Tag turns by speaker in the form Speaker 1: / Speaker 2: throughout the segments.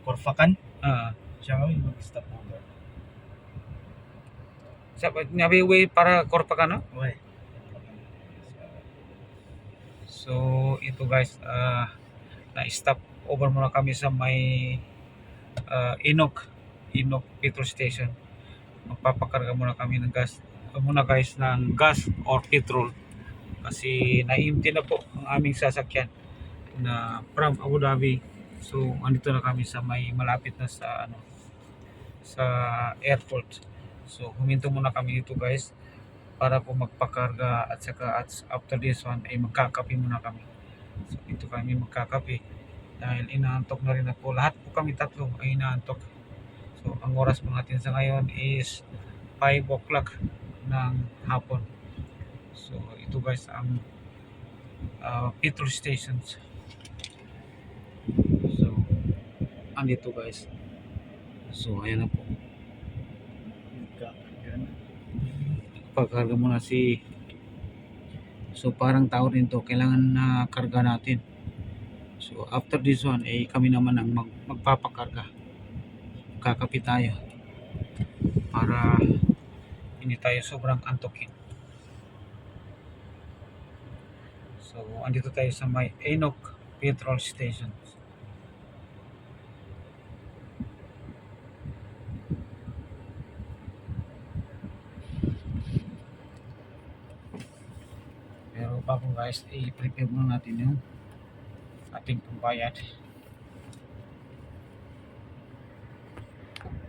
Speaker 1: Korfakan.
Speaker 2: Siya
Speaker 1: kami mag-stop over.
Speaker 2: sa nabiwi para Korpakan, no?
Speaker 1: Okay.
Speaker 2: So ito guys, na-stop over muna kami sa may Inok petrol station. Magpapakarga muna kami ng gas muna guys, ng gas or petrol kasi na-empty na po ang aming sasakyan na from Abu Dhabi. So andito na kami sa may malapit na sa sa airport. So huminto muna kami dito guys para po magpakarga at saka after this one ay magkakape muna kami. So dito kami magkakape dahil inaantok na rin na po. Lahat po kami tatlo ay inaantok. So ang oras po natin sa ngayon is 5 o'clock ng hapon. So ito guys ang petrol stations. So andito guys. So ayan na po. Pagkarga muna so parang tao rin to, kailangan na karga natin. So after this one kami naman ang magpapakarga. Kakape tayo para hindi tayo sobrang antokin. So andito tayo sa may Inok petrol station. Pero bago guys, i-prepare muna natin yung ating pambayad.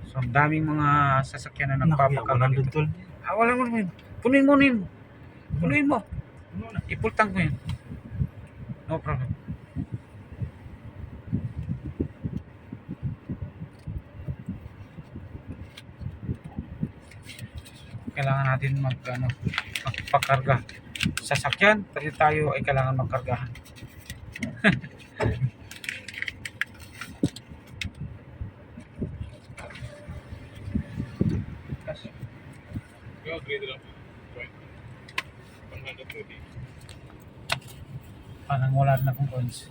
Speaker 2: So ang daming mga sasakyan na nagpapakarga dito. Wala mo naman. Punuin mo. Ipultang ko yun. No problem. Kailangan natin magpakarga. Sasakyan, kasi tayo ay kailangan magkargahan. Parang wala na akong coins.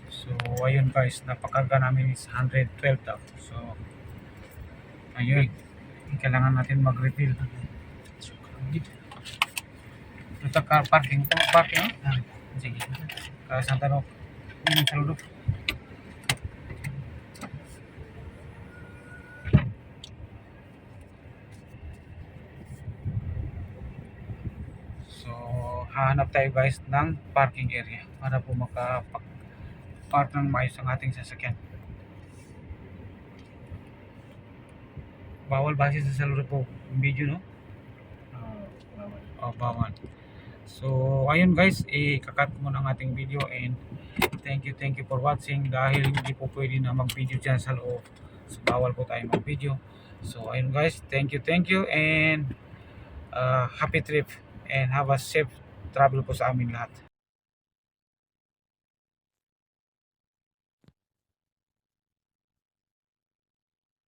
Speaker 2: So ayun guys, napakarga namin is 112 daw. So ayun, kailangan natin mag-refill. Ito car parking. Ito parking, no? Sige. Santa Roque. Saludo. So hahanap tayo guys ng parking area para po makapark ng maayos ang ating sasakyan. Bawal base sa saludo po video, no? Bawal. So ayun guys, ikakat muna ang ating video and thank you for watching dahil hindi po pwede na mag-video dyan sa loob. So bawal po tayo mag-video. So ayun guys, thank you and happy trip and have a safe travel po sa amin lahat.